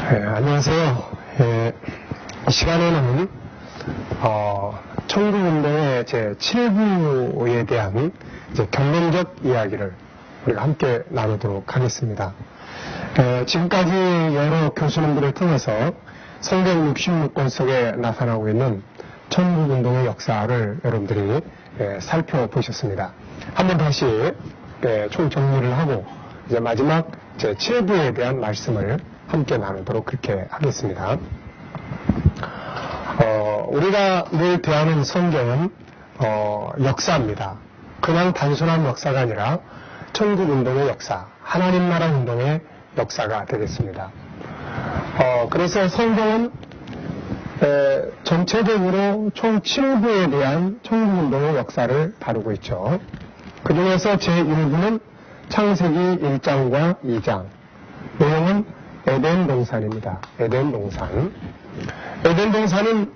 안녕하세요. 이 시간에는 청구운동의 제7부에 대한 경론적 이야기를 우리가 함께 나누도록 하겠습니다. 지금까지 여러 교수님들을 통해서 성경 66권 속에 나타나고 있는 청구운동의 역사를 여러분들이 살펴보셨습니다. 한번 다시 총정리를 하고 이제 마지막 제7부에 대한 말씀을 함께 나누도록 그렇게 하겠습니다. 우리가 늘 대하는 성경은 역사입니다. 그냥 단순한 역사가 아니라 천국운동의 역사, 하나님 나라 운동의 역사가 되겠습니다. 그래서 성경은 전체적으로 총 7부에 대한 천국운동의 역사를 다루고 있죠. 그 중에서 제1부는 창세기 1장과 2장, 내용은 에덴 동산입니다. 에덴 동산. 에덴 동산은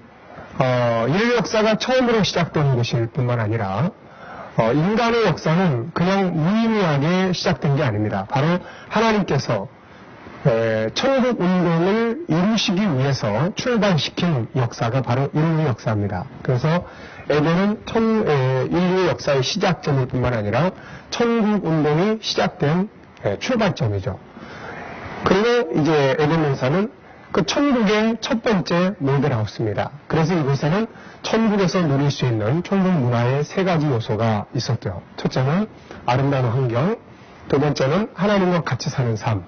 인류 역사가 처음으로 시작된 것일 뿐만 아니라 인간의 역사는 그냥 무의미하게 시작된 게 아닙니다. 바로 하나님께서 천국 운동을 이루시기 위해서 출발시킨 역사가 바로 인류 역사입니다. 그래서 에덴은 인류 역사의 시작점일 뿐만 아니라 천국 운동이 시작된 출발점이죠. 그리고 이제 에덴 동산은 그 천국의 첫 번째 모델하우스입니다. 그래서 이곳에는 천국에서 누릴 수 있는 천국 문화의 세 가지 요소가 있었죠. 첫째는 아름다운 환경, 두 번째는 하나님과 같이 사는 삶,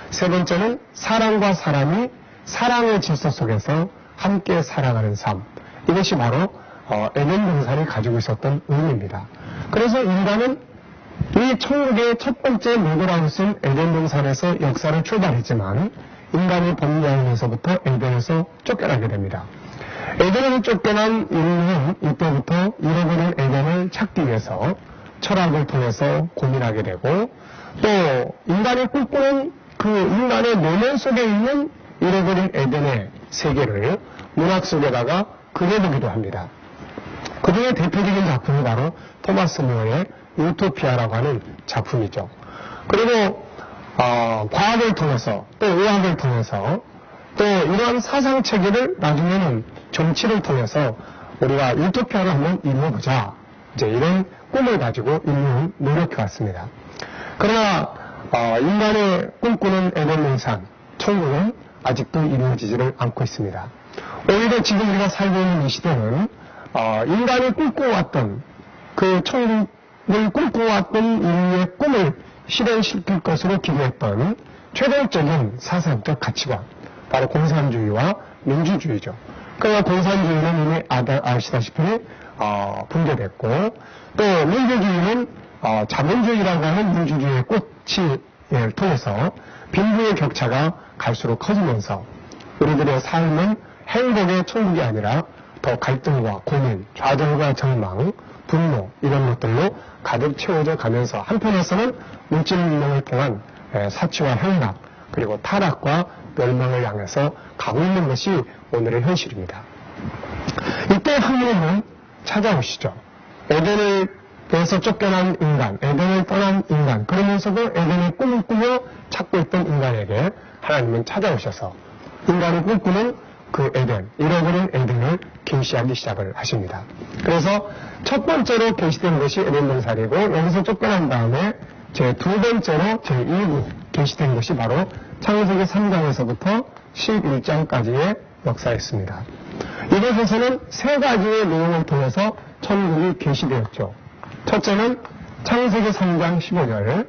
세 번째는 사람과 사람이 사랑의 질서 속에서 함께 살아가는 삶. 이것이 바로 에덴 동산이 가지고 있었던 의미입니다. 그래서 인간은 이 천국의 첫 번째 모델하우스인 에덴 동산에서 역사를 출발했지만 인간이 범죄하면서부터 에덴에서 쫓겨나게 됩니다. 에덴에서 쫓겨난 인류는 이때부터 잃어버린 에덴을 찾기 위해서 철학을 통해서 고민하게 되고 또 인간이 꿈꾸는 그 인간의 내면 속에 있는 잃어버린 에덴의 세계를 문학 속에다가 그려보기도 합니다. 그 중에 대표적인 작품이 바로 토마스 모어의 유토피아라고 하는 작품이죠. 그리고 과학을 통해서 또 의학을 통해서 또 이러한 사상 체계를 나중에는 정치를 통해서 우리가 유토피아를 한번 이루어보자. 이제 이런 꿈을 가지고 인류는 노력해왔습니다. 그러나 인간의 꿈꾸는 에덴 동산, 천국은 아직도 이루어지지를 않고 있습니다. 오히려 지금 우리가 살고 있는 이 시대는 인간이 꿈꿔왔던 그 천국을 꿈꿔왔던 인류의 꿈을 실현시킬 것으로 기대했던 최종적인 사상적 가치관, 바로 공산주의와 민주주의죠. 그러나 공산주의는 이미 아시다시피 붕괴됐고 또 민주주의는 자본주의라고 하는 민주주의의 꽃을 통해서 빈부의 격차가 갈수록 커지면서 우리들의 삶은 행복의 천국이 아니라 더 갈등과 고민, 좌절과 절망, 분노 이런 것들로 가득 채워져 가면서 한편에서는 물질 문명을 통한 사치와 행락 그리고 타락과 멸망을 향해서 가고 있는 것이 오늘의 현실입니다. 이때 하나님은 찾아오시죠. 에덴에서 쫓겨난 인간, 에덴을 떠난 인간, 그러면서도 에덴의 꿈을 꾸며 찾고 있던 인간에게 하나님은 찾아오셔서 인간이 꿈꾸는 그 에덴, 잃어버린 에덴을 계시하기 시작을 하십니다. 그래서 첫 번째로 계시된 것이 에덴 동산이고 여기서 쫓겨난 다음에 두 번째로 제2부 계시된 것이 바로 창세기 3장에서부터 11장까지의 역사였습니다. 이것에서는 세 가지의 내용을 통해서 천국이 계시되었죠. 첫째는 창세기 3장 15절,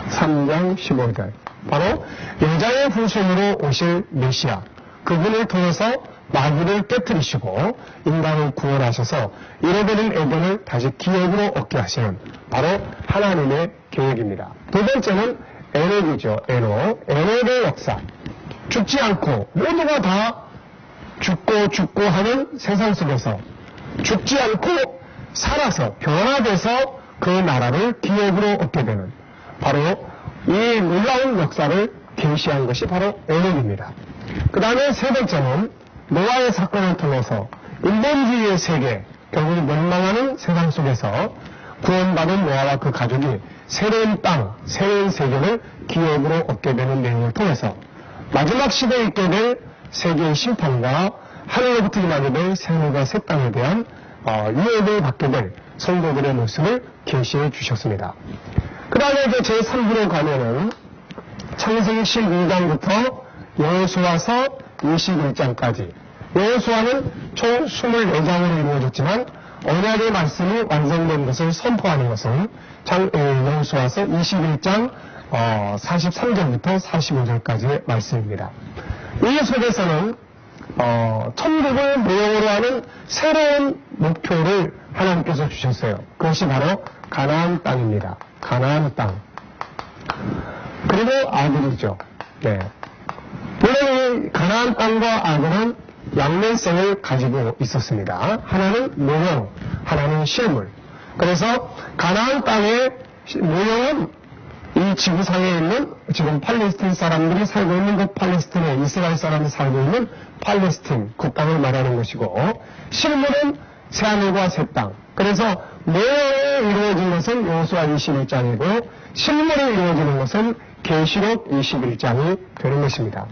3장 15절. 바로 여자의 후손으로 오실 메시아, 그분을 통해서 마귀를 깨뜨리시고 인간을 구원하셔서 잃어버린 에덴을 다시 기업으로 얻게 하시는 바로 하나님의 계획입니다. 두 번째는 에녹이죠. 에녹의 역사. 죽지 않고 모두가 다 죽고 하는 세상 속에서 죽지 않고 살아서 변화돼서 그 나라를 기업으로 얻게 되는 바로 이 놀라운 역사를 계시한 것이 바로 에녹입니다. 그 다음에 세 번째는 노아의 사건을 통해서 인본주의의 세계, 결국 멸망하는 세상 속에서 구원받은 노아와 그 가족이 새로운 땅, 새로운 세계를 기업으로 얻게 되는 내용을 통해서 마지막 시대에 있게 될 세계의 심판과 하늘로부터 임하게 될 새하늘과 새 땅에 대한 유업을 받게 될 성도들의 모습을 계시해 주셨습니다. 그 다음에 이제 제3부로 가면은 창세기 12장부터 여호수아서 21장까지, 여호수아는 총 24장으로 이루어졌지만 언약의 말씀이 완성된 것을 선포하는 것은 여호수아서 21장 43절부터 45절까지의 말씀입니다. 이 속에서는 천국을 모형으로 하는 새로운 목표를 하나님께서 주셨어요. 그것이 바로 가나안 땅입니다. 가나안 땅. 그리고 아들이죠. 네. 물론 이 가나안 땅과 아들은 양면성을 가지고 있었습니다. 하나는 모형, 하나는 실물. 그래서 가나안 땅의 모형은 이 지구상에 있는 지금 팔레스틴 사람들이 살고 있는 그 팔레스틴에 이스라엘 사람이 살고 있는 팔레스틴 그 땅을 말하는 것이고, 실물은 새하늘과 새 땅. 그래서 모형이 이루어진 것은 여호수아 21장이고 실물이 이루어지는 것은 계시록 21장이 되는 것입니다.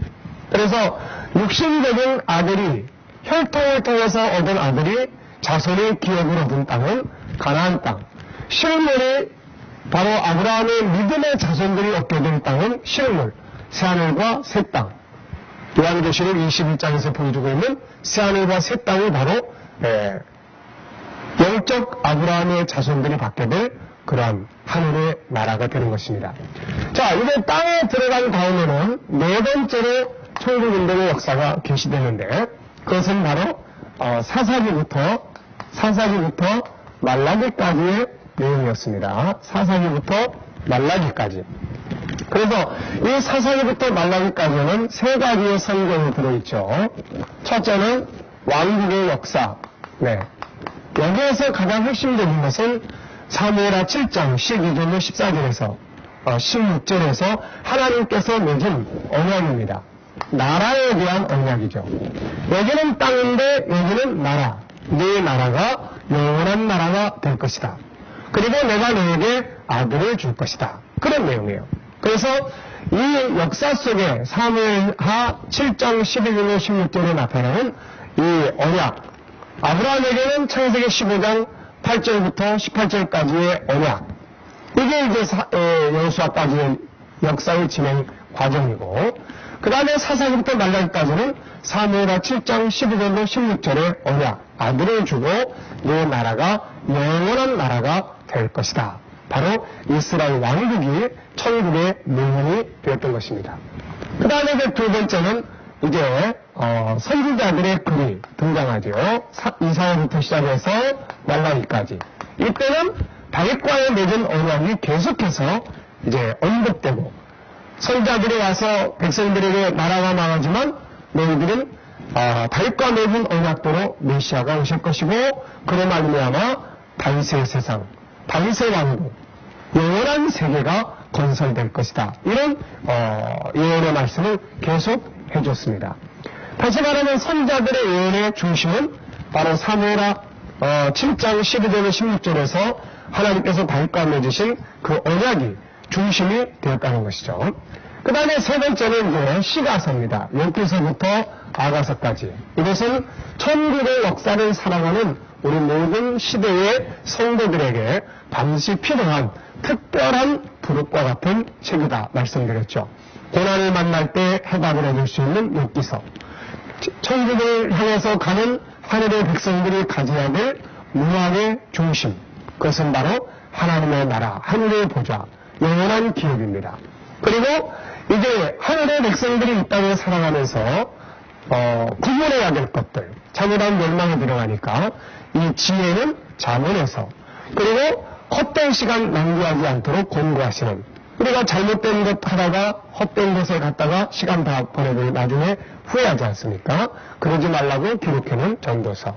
그래서 육신적인 아들이, 혈통을 통해서 얻은 아들이 자손의 기업을 얻은 땅은 가나안 땅, 실물이 바로 아브라함의 믿음의 자손들이 얻게 된 땅은 실물, 새하늘과 새 땅. 요한계시록 21장에서 보여주고 있는 새하늘과 새 땅이 바로 영적 아브라함의 자손들이 받게 될 그러한 하늘의 나라가 되는 것입니다. 자, 이제 땅에 들어간 다음에는 네 번째로 천국운동의 역사가 계시되는데, 그것은 바로 사사기부터 말라기까지의 내용이었습니다. 사사기부터 말라기까지. 그래서 이 사사기부터 말라기까지는 세 가지의 성경이 들어있죠. 첫째는 왕국의 역사. 네. 여기에서 가장 핵심적인 것은 사무엘하 7장 12절로 14절에서 16절에서 하나님께서 맺은 언약입니다. 나라에 대한 언약이죠. 여기는 땅인데 여기는 나라. 네 나라가 영원한 나라가 될 것이다. 그리고 내가 너에게 아들을 줄 것이다. 그런 내용이에요. 그래서 이 역사 속에 사무엘하 7장 12절로 16절에 나타나는 이 언약, 아브라함에게는 창세기 15장 8절부터 18절까지의 언약, 이게 이제 여호수아까지의 역사의 진행 과정이고, 그 다음에 사사기부터 말라기까지는 사무엘하 7장 12절로 16절의 언약, 아들을 주고 네 나라가 영원한 나라가 될 것이다. 바로 이스라엘 왕국이 천국의 문이 되었던 것입니다. 그 다음에 이제 두 번째는 이제 선지자들의 글이 등장하죠. 이사야부터 시작해서 말라기까지. 이때는 다윗과의 맺은 언약이 계속해서 이제 언급되고, 선지자들이 와서 백성들에게 나라가 망하지만 너희들은 다윗과 맺은 언약대로 메시아가 오실 것이고, 그로 말미암아 다윗의 세상, 다윗의 왕국, 영원한 세계가 건설될 것이다. 이런 예언의 말씀을 계속 해줬습니다. 다시 말하면 선지자들의 예언의 중심은 바로 사무엘하 7장 12절에서 16절에서 하나님께서 다윗과 맺으신 그 언약이 중심이 되었다는 것이죠. 그 다음에 세 번째는 이제 시가서입니다. 욥기서부터 아가서까지. 이것은 천국의 역사를 살아가는 우리 모든 시대의 성도들에게 반드시 필요한 특별한 부록과 같은 책이다 말씀드렸죠. 고난을 만날 때 해답을 얻을 수 있는 욥기서, 천국을 향해서 가는 하늘의 백성들이 가져야 될 문화의 중심, 그것은 바로 하나님의 나라, 하늘의 보좌, 영원한 기업입니다. 그리고 이제 하늘의 백성들이 이 땅에 살아가면서 구분해야 될 것들, 잘못한 멸망에 들어가니까 이 지혜는 자문해서, 그리고 헛된 시간 낭비하지 않도록 권고하시는, 우리가 잘못된 것 하다가 헛된 것에 갔다가 시간 다 보내고 나중에 후회하지 않습니까? 그러지 말라고 기록해놓은 전도서.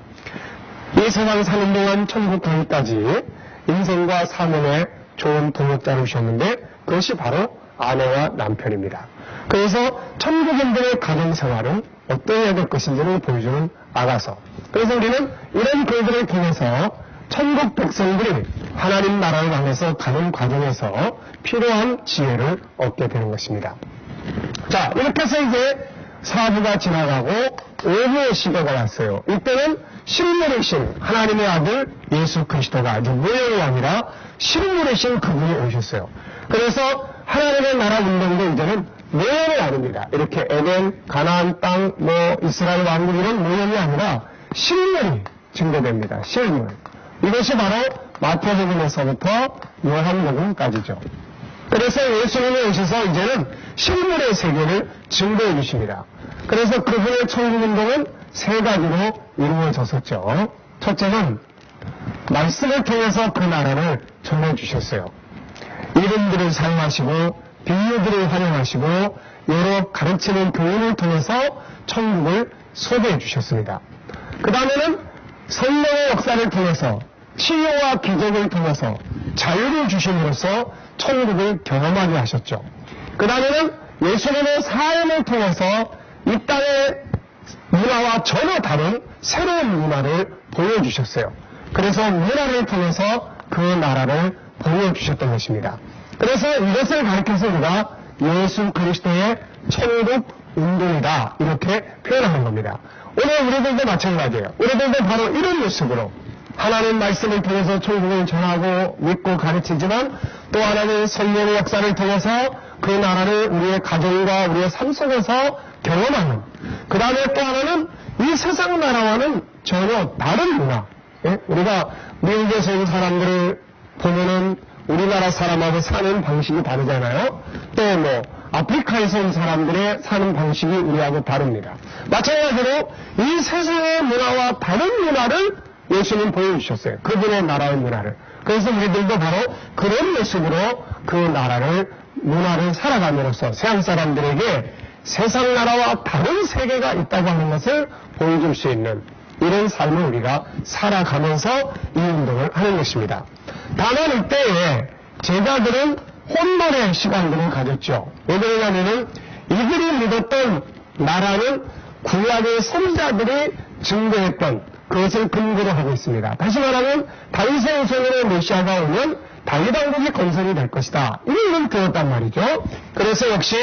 이 세상 사는 동안 천국 가기까지 인생과 사명의 좋은 동역자를 주셨는데, 그것이 바로 아내와 남편입니다. 그래서 천국인들의 가정생활은 어떠해야 될 것인지를 보여주는 아가서. 그래서 우리는 이런 글들을 통해서 천국 백성들이 하나님 나라를 향해서 가는 과정에서 필요한 지혜를 얻게 되는 것입니다. 자, 이렇게 해서 이제 4부가 지나가고 5부의 시대가 왔어요. 이때는 실물이신 하나님의 아들 예수 그리스도가 이제 모형이 아니라 실물이신 그분이 오셨어요. 그래서 하나님의 나라 운동도 이제는 모형이 아닙니다. 이렇게 에덴, 가나안 땅, 이스라엘 왕국 이런 모형이 아니라 실물이 증거됩니다. 실물. 이것이 바로 마태복음에서부터 요한복음까지죠. 그래서 예수님이 오셔서 이제는 실물의 세계를 증거해 주십니다. 그래서 그분의 천국운동은 세 가지로 이루어졌었죠. 첫째는 말씀을 통해서 그 나라를 전해주셨어요. 이름들을 사용하시고 비유들을 활용하시고 여러 가르치는 교훈을 통해서 천국을 소개해 주셨습니다. 그 다음에는 성령의 역사를 통해서 치유와 기적을 통해서 자유를 주심으로써 천국을 경험하게 하셨죠. 그 다음에는 예수님의 사역을 통해서 이 땅의 문화와 전혀 다른 새로운 문화를 보여주셨어요. 그래서 문화를 통해서 그 나라를 보여주셨던 것입니다. 그래서 이것을 가리켜서 우리가 예수 그리스도의 천국 운동이다 이렇게 표현하는 겁니다. 오늘 우리들도 마찬가지예요. 우리들도 바로 이런 모습으로 하나님 말씀을 통해서 천국을 전하고 믿고 가르치지만 또 하나는 성령의 역사를 통해서 그 나라를 우리의 가정과 우리의 삶 속에서 경험하는, 그 다음에 또 하나는 이 세상 나라와는 전혀 다른 문화. 예? 우리가 미국에서 온 사람들을 보면은 우리나라 사람하고 사는 방식이 다르잖아요. 또 아프리카에서 온 사람들의 사는 방식이 우리하고 다릅니다. 마찬가지로 이 세상의 문화와 다른 문화를 예수님 보여주셨어요. 그분의 나라의 문화를. 그래서 우리들도 바로 그런 모습으로 그 문화를 살아감으로써 세상 사람들에게 세상 나라와 다른 세계가 있다고 하는 것을 보여줄 수 있는 이런 삶을 우리가 살아가면서 이 운동을 하는 것입니다. 다만 이때에 제자들은 혼돈의 시간들을 가졌죠. 왜 그러냐면은 이들이 믿었던 나라는 구약의 선지자들이 증거했던 그것을 근거로 하고 있습니다. 다시 말하면 다윗의 후손으로 메시아가 오면 다윗 왕국이 건설이 될 것이다. 이런 들었단 말이죠. 그래서 역시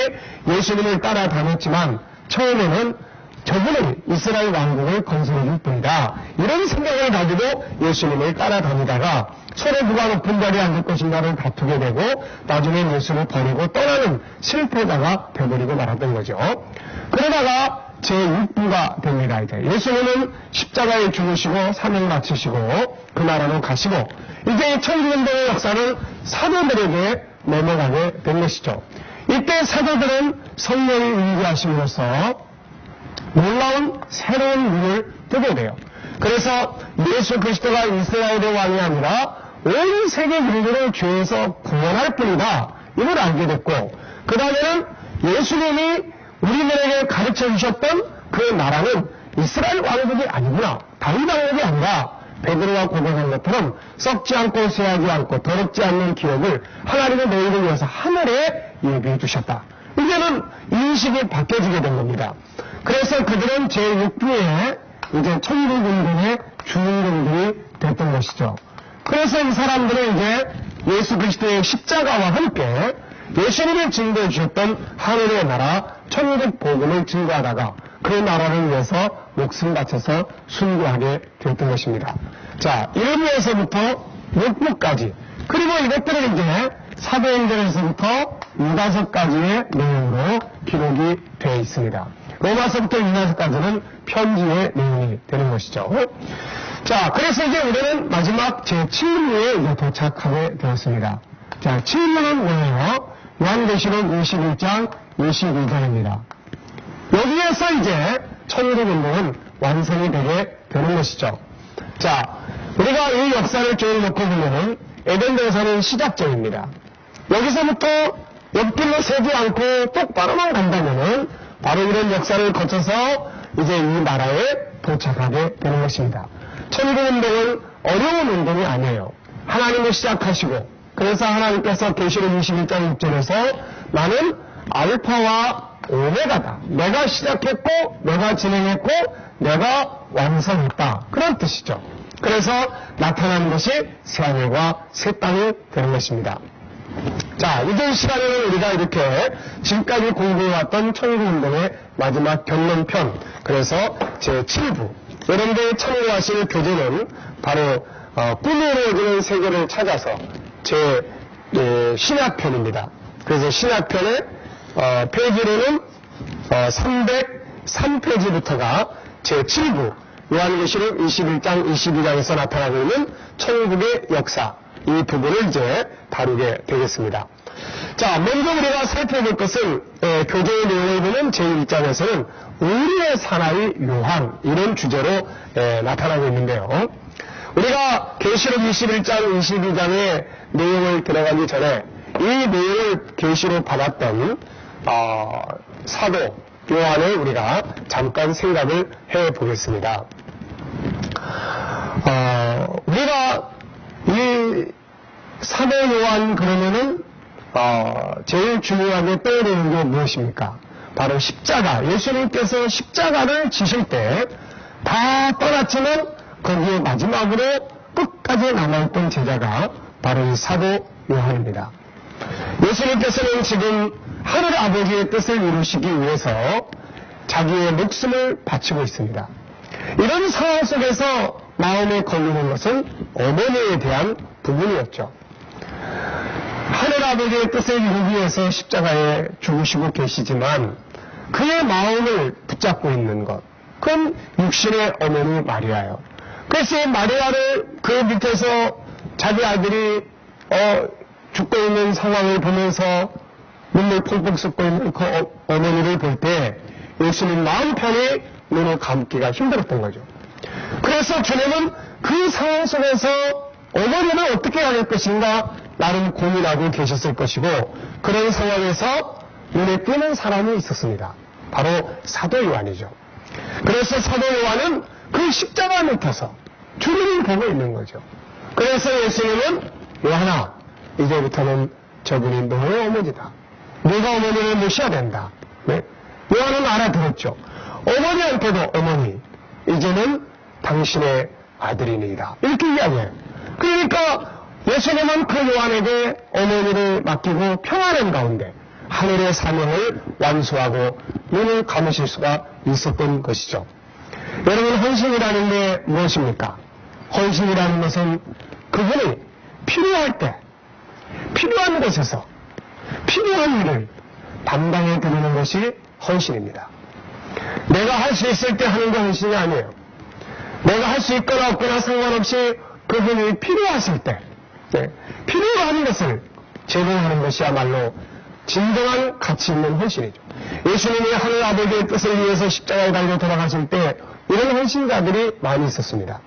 예수님을 따라다녔지만 처음에는 저분은 이스라엘 왕국을 건설해 줄 뿐이다. 이런 생각을 가지고 예수님을 따라다니다가 서로 누가 높은 자리에 앉을 것인가를 다투게 되고 나중에 예수를 버리고 떠나는 실패자가 되버리고 말았던 거죠. 그러다가 제6부가 됩니다. 이제 예수님은 십자가에 죽으시고 사명 마치시고 그 나라로 가시고 이제 이 천국운동의 역사는 사도들에게 넘어가게 된 것이죠. 이때 사도들은 성령이 임재하심으로써 놀라운 새로운 문을 뜨게 돼요. 그래서 예수 그리스도가 이스라엘의 왕이 아니라 온 세계 인류를 죄에서 구원할 뿐이다. 이걸 알게 됐고 그 다음에는 예수님이 우리들에게 가르쳐 주셨던 그 나라는 이스라엘 왕국이 아니구나. 다윗 왕국이 아니라 베드로가 고백한 것처럼 썩지 않고 쇠하지 않고 더럽지 않는 기업을 하나님의 너희를 위해서 하늘에 예비해 주셨다. 이제는 인식이 바뀌어지게 된 겁니다. 그래서 그들은 제6부에 이제 천국운동의 주인공들이 됐던 것이죠. 그래서 이 사람들은 이제 예수 그리스도의 십자가와 함께 예수님을 증거해 주셨던 하늘의 나라 천국 복음을 증거하다가 그 나라를 위해서 목숨 바쳐서 순교하게 되었던 것입니다. 자, 1부에서부터 6부까지 그리고 이것들은 이제 사도행전에서부터 유다서까지의 내용으로 기록이 되어 있습니다. 로마서부터 유다서까지는 편지의 내용이 되는 것이죠. 자, 그래서 이제 우리는 마지막 제7부에 이제 도착하게 되었습니다. 자, 7부는 뭐예요? 요한계시록 21장 22절입니다. 여기에서 이제 천국운동은 완성이 되게 되는 것이죠. 자, 우리가 이 역사를 쭉 놓고 보면은 에덴 동산은 시작점입니다. 여기서부터 옆길로 새지 않고 똑바로만 간다면은 바로 이런 역사를 거쳐서 이제 이 나라에 도착하게 되는 것입니다. 천국운동은 어려운 운동이 아니에요. 하나님을 시작하시고 그래서 하나님께서 계시록 21장 6절에서 나는 알파와 오메가다. 내가 시작했고 내가 진행했고 내가 완성했다. 그런 뜻이죠. 그래서 나타나는 것이 새하늘과 새 땅이 되는 것입니다. 자, 이번 시간에는 우리가 이렇게 지금까지 공부해왔던 천국운동의 마지막 결론편, 그래서 제7부, 여러분들이 참고하실 교재는 바로 꿈으로 이루어지는 세계를 찾아서 신약편입니다. 그래서 신약편의 페이지로는 303페이지부터가 제7부 요한계시록 21장, 22장에서 나타나고 있는 천국의 역사, 이 부분을 이제 다루게 되겠습니다. 자, 먼저 우리가 살펴볼 것은 교재의 내용을 보면 제1장에서는 우리의 사나이 요한, 이런 주제로 나타나고 있는데요. 우리가 계시록 21장, 22장의 내용을 들어가기 전에 이 내용을 계시로 받았던 사도 요한을 우리가 잠깐 생각을 해보겠습니다. 우리가 이 사도 요한 그러면은 제일 중요하게 떠오르는 게 무엇입니까? 바로 십자가. 예수님께서 십자가를 지실 때 다 떠났지만 거기에 마지막으로 끝까지 남아있던 제자가 바로 이 사도 요한입니다. 예수님께서는 지금 하늘 아버지의 뜻을 이루시기 위해서 자기의 목숨을 바치고 있습니다. 이런 상황 속에서 마음에 걸리는 것은 어머니에 대한 부분이었죠. 하늘 아버지의 뜻을 이루기 위해서 십자가에 죽으시고 계시지만 그의 마음을 붙잡고 있는 것, 그건 육신의 어머니 마리아예요. 그래서 마리아를 그 밑에서 자기 아들이 죽고 있는 상황을 보면서 눈물 펑펑 쏟고 있는 그 어머니를 볼 때 예수님 마음 편히 눈을 감기가 힘들었던 거죠. 그래서 주님은 그 상황 속에서 어머니는 어떻게 해야 할 것인가 나름 고민하고 계셨을 것이고, 그런 상황에서 눈에 띄는 사람이 있었습니다. 바로 사도 요한이죠. 그래서 사도 요한은 그 십자가 밑에서 주님을 보고 있는 거죠. 그래서 예수님은 요한아, 이제부터는 저분이 너의 어머니다. 네가 어머니를 모셔야 된다. 네? 요한은 알아들었죠. 어머니한테도 어머니, 이제는 당신의 아들이니이다. 이렇게 이야기해요. 그러니까 예수님은 그 요한에게 어머니를 맡기고 평안한 가운데 하늘의 사명을 완수하고 눈을 감으실 수가 있었던 것이죠. 여러분, 헌신이라는 게 무엇입니까? 헌신이라는 것은 그분이 필요할 때, 필요한 곳에서 필요한 일을 담당해 드리는 것이 헌신입니다. 내가 할 수 있을 때 하는 게 헌신이 아니에요. 내가 할 수 있거나 없거나 상관없이 그분이 필요하실 때, 필요한 것을 제공하는 것이야말로 진정한 가치 있는 헌신이죠. 예수님이 하늘 아버지의 뜻을 위해서 십자가에 달려 돌아가실 때 이런 헌신자들이 많이 있었습니다.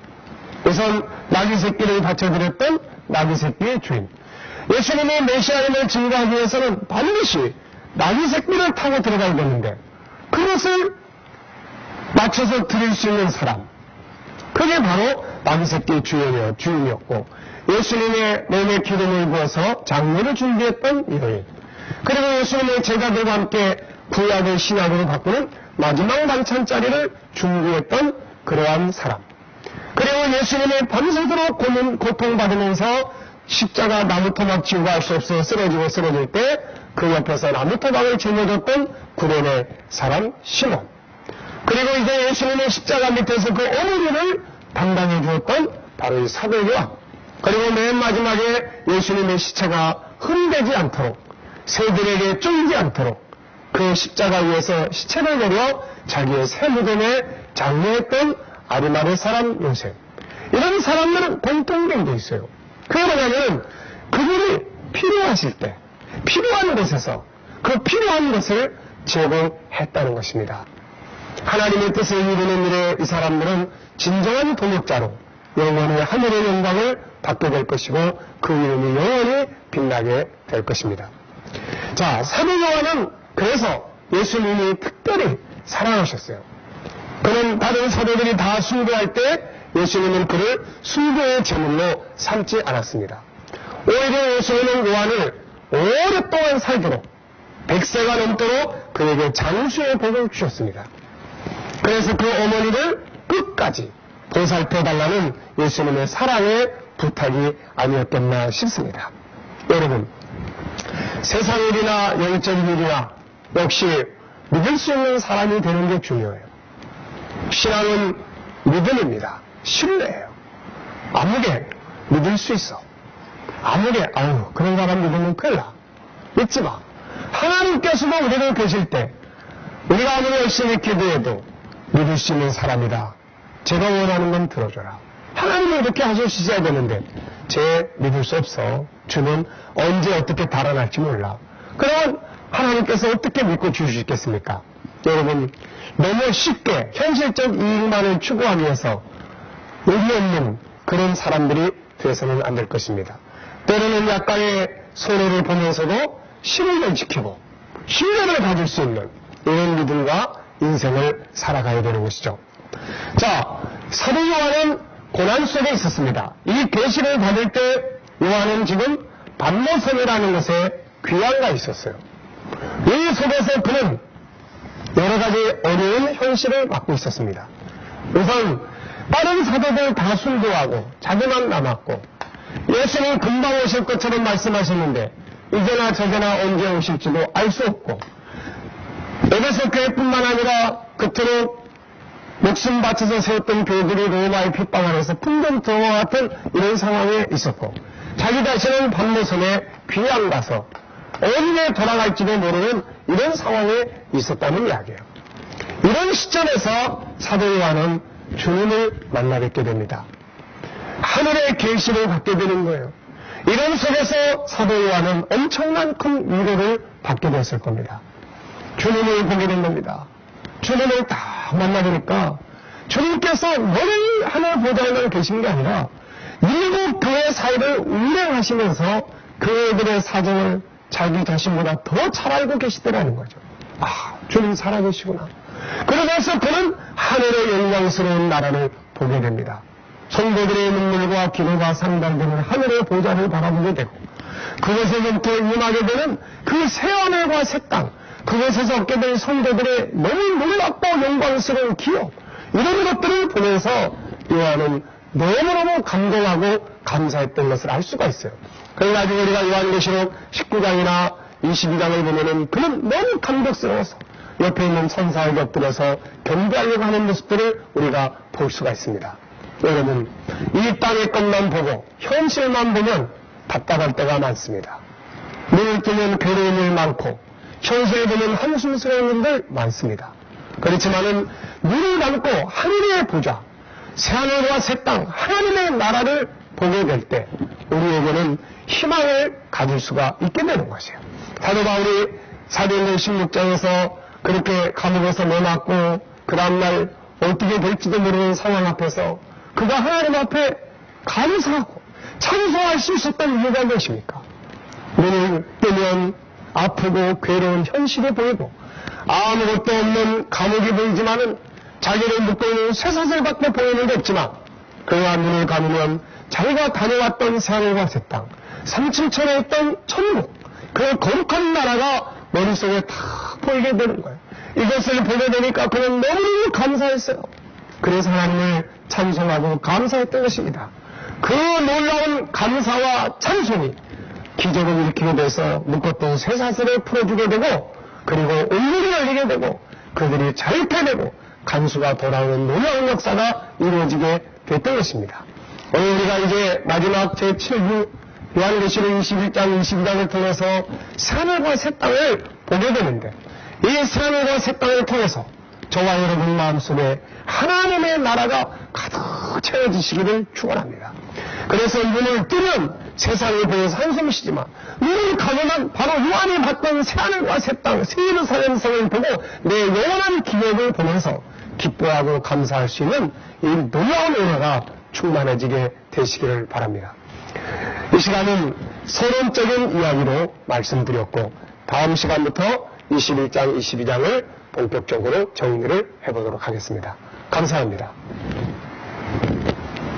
우선 나귀 새끼를 바쳐드렸던 나귀 새끼의 주인. 예수님의 메시아임을 증거하기 위해서는 반드시 나귀 새끼를 타고 들어가야 되는데 그것을 맞춰서 드릴 수 있는 사람, 그게 바로 나귀 새끼의 주인이었고, 예수님의 몸에 기름을 부어서 장례를 준비했던 여인, 그리고 예수님의 제자들과 함께 구약을 신약으로 바꾸는 마지막 만찬자리를 준비했던 그러한 사람, 그리고 예수님의 밤새도록 고통받으면서 십자가 나무토막 지우고 할 수 없어 쓰러질 때 그 옆에서 나무토막을 짊어졌던 구레네 사람 시몬, 그리고 이제 예수님의 십자가 밑에서 그 어머니를 담당해 주었던 바로 이 사도 요한, 그리고 맨 마지막에 예수님의 시체가 흠되지 않도록, 새들에게 쫄지 않도록 그 십자가 위에서 시체를 내려 자기의 새 무덤에 장례했던 아리마대 사람 요셉, 이런 사람들은 공통된 게 있어요. 그게 뭐냐면 그분이 필요하실 때 필요한 곳에서 그 필요한 것을 제공했다는 것입니다. 하나님의 뜻을 이루는 일에 이 사람들은 진정한 동역자로 영원히 하늘의 영광을 받게 될 것이고 그 이름이 영원히 빛나게 될 것입니다. 자, 사도 요한은 그래서 예수님이 특별히 사랑하셨어요. 그는 다른 사도들이 다 숭배할 때 예수님은 그를 숭배의 제물로 삼지 않았습니다. 오히려 예수님은 요한을 오랫동안 살도록 100세가 넘도록 그에게 장수의 복을 주셨습니다. 그래서 그 어머니를 끝까지 보살펴달라는 예수님의 사랑의 부탁이 아니었겠나 싶습니다. 여러분, 세상 일이나 영적인 일이나 역시 믿을 수 있는 사람이 되는 게 중요해요. 신앙은 믿음입니다. 신뢰예요. 아무게 믿을 수 있어. 아무게 그런 사람 믿으면 큰일 나. 믿지 마. 하나님께서도 우리를 계실 때 우리가 아무리 열심히 기도해도 믿을 수 있는 사람이다. 제가 원하는 건 들어줘라. 하나님은 이렇게 하셔야 되는데 제 믿을 수 없어. 주는 언제 어떻게 달아날지 몰라. 그러면 하나님께서 어떻게 믿고 주실 수 있겠습니까? 여러분, 너무 쉽게 현실적 이익만을 추구하기 위해서 의미 없는 그런 사람들이 되어서는 안 될 것입니다. 때로는 약간의 손해를 보면서도 신뢰를 지키고 신뢰를 가질 수 있는 이런 믿음과 인생을 살아가야 되는 것이죠. 자, 사도 요한은 고난 속에 있었습니다. 이 계시를 받을 때 요한은 지금 반모섬이라는 곳에 귀환가 있었어요. 이 속에서 그는 여러 가지 어려운 현실을 맡고 있었습니다. 우선 다른 사도들 다 순교하고 자기만 남았고 예수님 금방 오실 것처럼 말씀하셨는데 이제나 저제나 언제 오실지도 알 수 없고 에베소 교회뿐만 아니라 그토록 목숨 바쳐서 세웠던 교회들이 로마의 핍박 아래서 풍전토와 같은 이런 상황에 있었고 자기 자신은 반모섬에 귀양 가서 어디에 돌아갈지도 모르는 이런 상황에 있었다는 이야기예요. 이런 시점에서 사도 요한은 주님을 만나 뵙게 됩니다. 하늘의 계시를 받게 되는 거예요. 이런 속에서 사도 요한은 엄청난 큰 위로를 받게 됐을 겁니다. 주님을 보게 된 겁니다. 주님을 딱 만나보니까 주님께서 멀리 하늘 보좌에만 계신 게 아니라 일곱 교회 사이를 운행하시면서 교회들의 사정을 자기 자신보다 더 잘 알고 계시더라는 거죠. 주님 살아계시구나. 그러면서 그는 하늘의 영광스러운 나라를 보게 됩니다. 성도들의 눈물과 기도가 상달되는 하늘의 보좌를 바라보게 되고 그것에서부터 임하게 되는 그 새하늘과 새 땅, 그것에서 얻게 된 성도들의 너무 놀랍고 영광스러운 기업, 이런 것들을 보면서 요한은 너무너무 감동하고 감사했던 것을 알 수가 있어요. 그래서 나중에 우리가 요한계시록 19장이나 22장을 보면은 그는 너무 감격스러워서 옆에 있는 천사에게 엎드려서 경배하려고 하는 모습들을 우리가 볼 수가 있습니다. 여러분, 이 땅의 것만 보고 현실만 보면 답답할 때가 많습니다. 눈을 뜨면 괴로운 일 많고 현실을 보면 한숨스러운 일들 많습니다. 그렇지만은 눈을 감고 하늘의 보좌, 새하늘과 새 땅, 하나님의 나라를 보게 될 때 우리에게는 희망을 가질 수가 있게 되는 것이에요. 사도 바울이 사도행전 16장에서 그렇게 감옥에서 내놨고 그 다음날 어떻게 될지도 모르는 상황 앞에서 그가 하나님 앞에 감사하고 찬송할 수 있었던 이유가 무엇입니까? 눈을 뜨면 아프고 괴로운 현실이 보이고 아무것도 없는 감옥이 보이지만은 자기를 묶고 있는 쇠사슬밖에 보이는 게 없지만 그가 눈을 감으면 자기가 다녀왔던 새하늘과 새 땅, 삼층천에 있던 천국, 그 거룩한 나라가 머릿속에 다 보이게 되는 거예요. 이것을 보게 되니까 그는 너무 감사했어요. 그래서 하나님을 찬송하고 감사했던 것입니다. 그 놀라운 감사와 찬송이 기적을 일으키게 돼서 묶었던 쇠사슬을 풀어주게 되고 그리고 온물이 열리게 되고 그들이 자유케되고 간수가 돌아오는 놀라운 역사가 이루어지게 됐던 것입니다. 오늘 우리가 이제 마지막 제7부 요한계시록 21장 22장을 통해서 새하늘과 새 땅을 보게 되는데 이 새하늘과 새 땅을 통해서 저와 여러분 마음속에 하나님의 나라가 가득 채워지시기를 축원합니다. 그래서 눈을 뜨면 세상을 보여서 한숨 쉬지만 눈을 감으면 바로 요한이 봤던 새하늘과 새 땅, 새 예루살렘 성을 보고 내 영원한 기억을 보면서 기뻐하고 감사할 수 있는 이 놀라운 은혜가 충만해지게 되시기를 바랍니다. 이 시간은 서론적인 이야기로 말씀드렸고 다음 시간부터 21장, 22장을 본격적으로 정리를 해보도록 하겠습니다. 감사합니다.